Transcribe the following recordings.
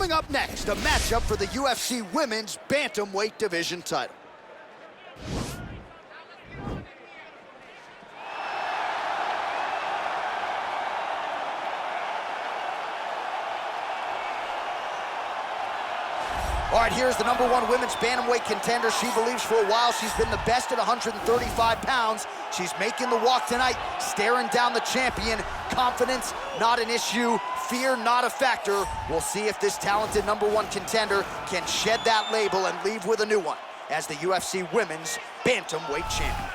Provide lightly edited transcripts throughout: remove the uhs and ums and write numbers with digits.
Coming up next, a matchup for the UFC Women's Bantamweight Division title. All right, here's the #1 women's bantamweight contender. She believes for a while she's been the best at 135 pounds. She's making the walk tonight, staring down the champion. Confidence, not an issue. Fear, not a factor. We'll see if this talented #1 contender can shed that label and leave with a new one as the UFC Women's Bantamweight Champion.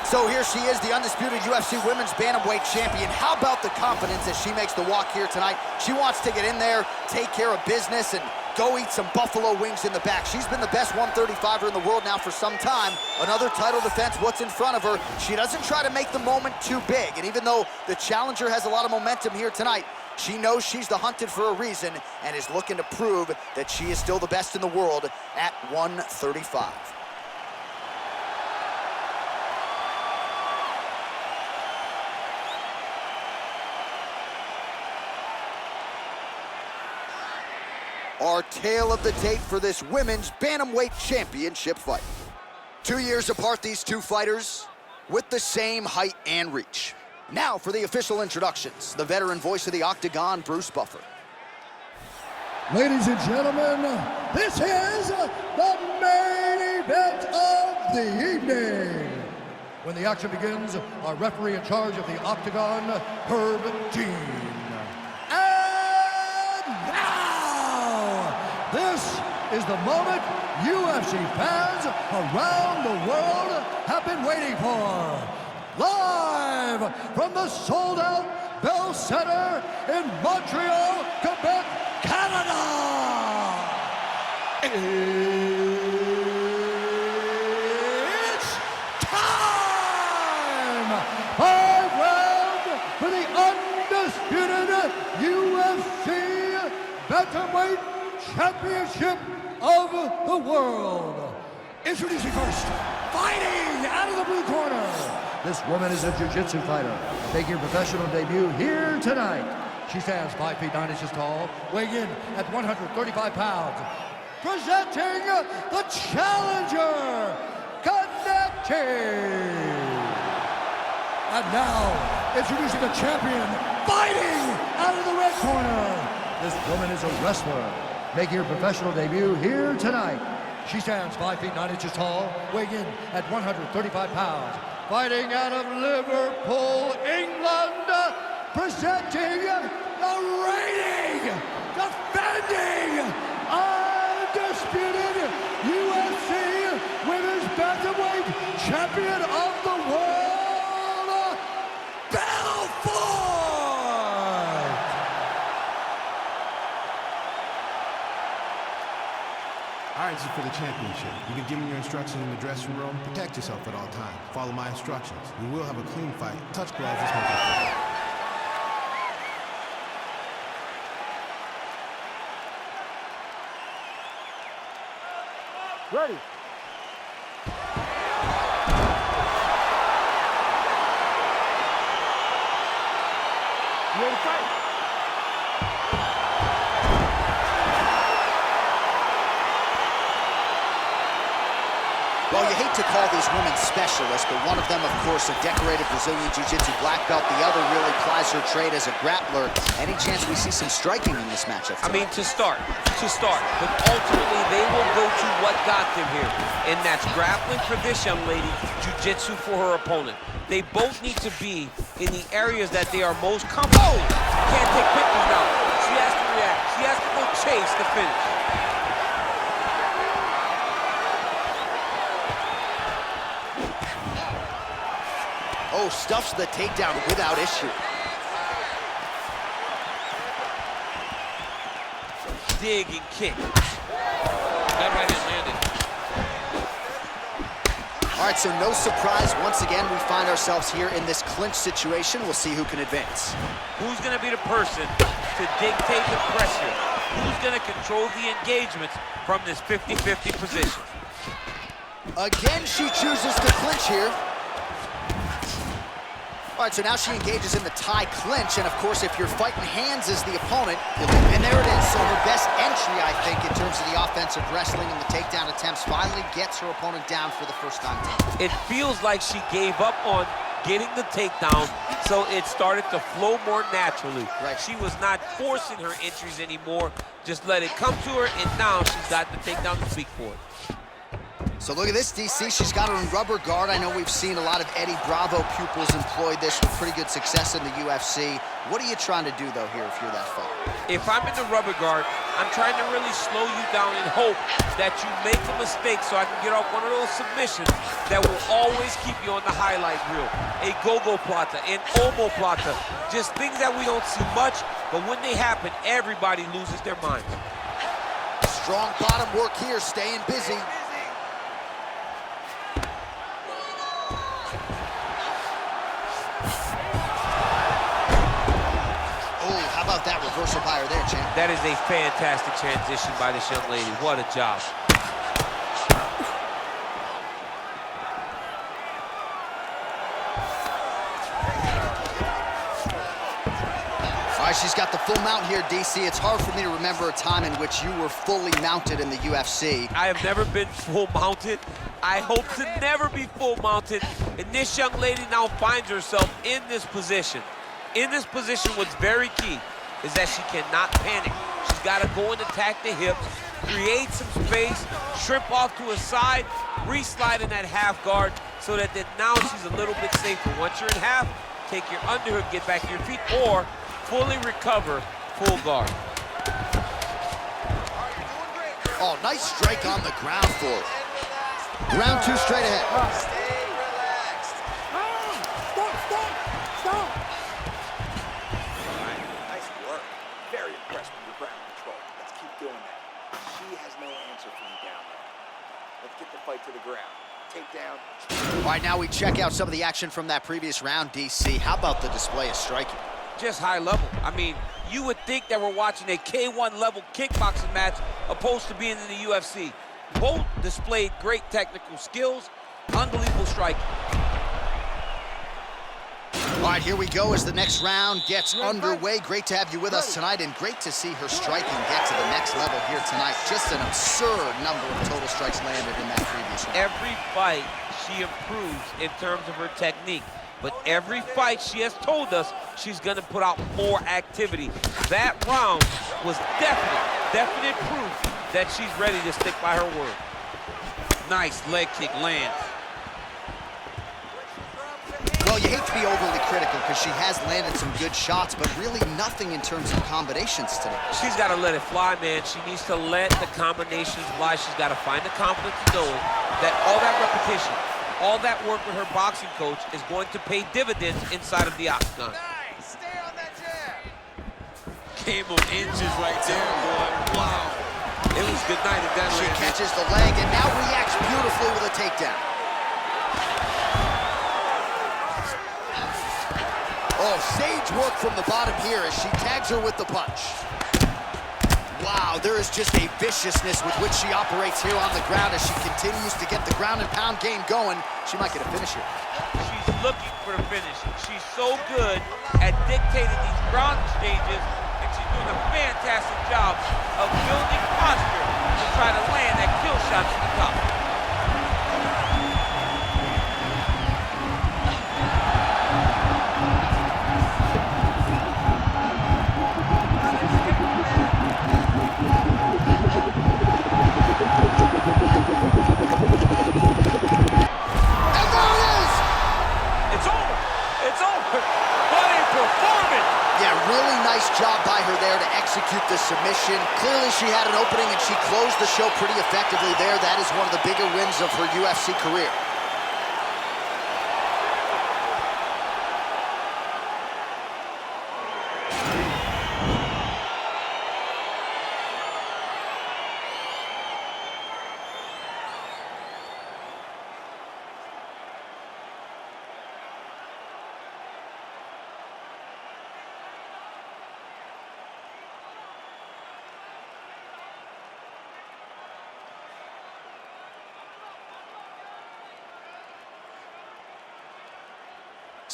So here she is, the undisputed UFC Women's Bantamweight Champion. How about the confidence as she makes the walk here tonight? She wants to get in there, take care of business, and go eat some buffalo wings in the back. She's been the best 135er in the world now for some time. Another title defense, what's in front of her? She doesn't try to make the moment too big. And even though the challenger has a lot of momentum here tonight, she knows she's the hunted for a reason and is looking to prove that she is still the best in the world at 135. Our tale of the tape for this Women's Bantamweight Championship fight. 2 years apart, these two fighters with the same height and reach. Now for the official introductions, the veteran voice of the Octagon, Bruce Buffer. Ladies and gentlemen, this is the main event of the evening. When the action begins, our referee in charge of the Octagon, Herb Dean. This is the moment UFC fans around the world have been waiting for. Live from the sold-out Bell Center in Montreal, Quebec, Canada. It's time! 5 rounds for the undisputed UFC Bantamweight Championship of the world. Introducing first, fighting out of the blue corner. This woman is a jiu-jitsu fighter, making her professional debut here tonight. She stands 5 feet 9 inches tall, weighing in at 135 pounds. Presenting the challenger, Cannetti. And now, introducing the champion, fighting out of the red corner. This woman is a wrestler, making her professional debut here tonight. She stands 5 feet 9 inches tall, weighing in at 135 pounds. Fighting out of Liverpool, England, presenting the reigning, defending, undisputed UFC Women's Bantamweight Champion of the World, Belfort! All right, this is for the championship. You've been given your instructions in the dressing room. Protect yourself at all times. Follow my instructions. We will have a clean fight. Touch gloves. Let's make it fun. Ready. You ready to fight? Well, you hate to call these women specialists, but one of them, of course, a decorated Brazilian Jiu-Jitsu black belt. The other really plies her trade as a grappler. Any chance we see some striking in this matchup tonight? I mean, to start. But ultimately, they will go to what got them here, and that's grappling for this young lady, Jiu-Jitsu for her opponent. They both need to be in the areas that they are most comfortable. Oh! Can't take pictures now. She has to react. She has to go chase the finish. Oh, stuffs the takedown without issue. Dig and kick. That right hand landed. All All right, so no surprise. Once again, we find ourselves here in this clinch situation. We'll see who can advance. Who's going to be the person to dictate the pressure? Who's going to control the engagements from this 50-50 position? Again, she chooses to clinch here. All right, so now she engages in the tie clinch, and of course, if you're fighting hands as the opponent, and there it is. So her best entry, I think, in terms of the offensive wrestling and the takedown attempts, finally gets her opponent down for the first time. It feels like she gave up on getting the takedown, so it started to flow more naturally. Right. She was not forcing her entries anymore, just let it come to her, and now she's got the takedown to speak for it. So look at this, DC. She's got her in rubber guard. I know we've seen a lot of Eddie Bravo pupils employ this with pretty good success in the UFC. What are you trying to do, though, here if you're that fighter? If I'm in the rubber guard, I'm trying to really slow you down and hope that you make a mistake so I can get off one of those submissions that will always keep you on the highlight reel. A go-go plata, an omoplata, just things that we don't see much, but when they happen, everybody loses their minds. Strong bottom work here, staying busy. How about that reversal by her there, champ? That is a fantastic transition by this young lady. What a job. All right, she's got the full mount here, DC. It's hard for me to remember a time in which you were fully mounted in the UFC. I have never been full mounted. I hope to never be full mounted. And this young lady now finds herself in this position. In this position, what's very key is that she cannot panic. She's got to go and attack the hips, create some space, shrimp off to a side, re-slide in that half guard so that then now she's a little bit safer. Once you're in half, take your underhook, get back to your feet, or fully recover full guard. Oh, nice strike on the ground for her. Round two straight ahead. Stay relaxed. Stop. Nice work. Very impressed with your ground control. Let's keep doing that. She has no answer for you down there. Let's get the fight to the ground. Takedown. All right, now we check out some of the action from that previous round, DC. How about the display of striking? Just high level. I mean, you would think that we're watching a K1 level kickboxing match opposed to being in the UFC. Both displayed great technical skills, unbelievable striking. All right, here we go as the next round gets underway. Great to have you with us tonight, and great to see her striking get to the next level here tonight. Just an absurd number of total strikes landed in that previous round. Every fight, she improves in terms of her technique. But every fight, she has told us she's going to put out more activity. That round was definite proof that she's ready to stick by her word. Nice leg kick lands. Well, you hate to be overly critical because she has landed some good shots, but really nothing in terms of combinations today. She's got to let it fly, man. She needs to let the combinations fly. She's got to find the confidence to know that all that repetition, all that work with her boxing coach is going to pay dividends inside of the octagon. Nice. Stay on that jab. Came on inches right there, boy. Wow. It was good night at that. She catches the leg and now reacts beautifully with a takedown. Oh, sage work from the bottom here as she tags her with the punch. Wow, there is just a viciousness with which she operates here on the ground as she continues to get the ground and pound game going. She might get a finish here. She's looking for the finish. She's so good at dictating these ground exchanges, and she's doing a fantastic job of building posture to try to land that kill shot to the top. Job by her there to execute the submission. Clearly she had an opening and she closed the show pretty effectively there. That is one of the bigger wins of her UFC career.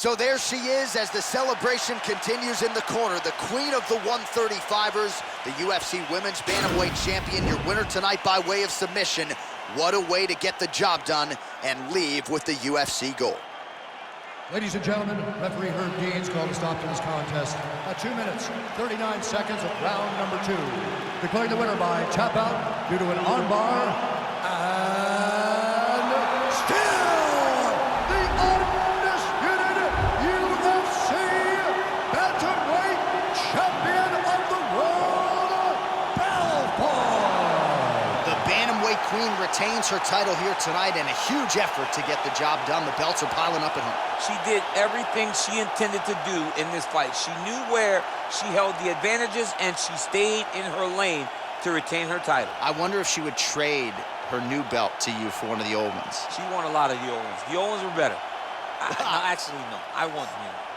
So there she is as the celebration continues in the corner. The queen of the 135ers, the UFC Women's Bantamweight Champion, your winner tonight by way of submission. What a way to get the job done and leave with the UFC gold. Ladies and gentlemen, referee Herb Dean's called a stop to this contest at 2 minutes, 39 seconds of round number 2. Declaring the winner by tap out due to an armbar, and still the undisputed UFC Bantamweight Champion of the World, Belfort! The Bantamweight Queen retains her title here tonight in a huge effort to get the job done. The belts are piling up at home. She did everything she intended to do in this fight. She knew where she held the advantages, and she stayed in her lane to retain her title. I wonder if she would trade her new belt to you for one of the old ones. She won a lot of the old ones. The old ones were better. Actually, no. I want them.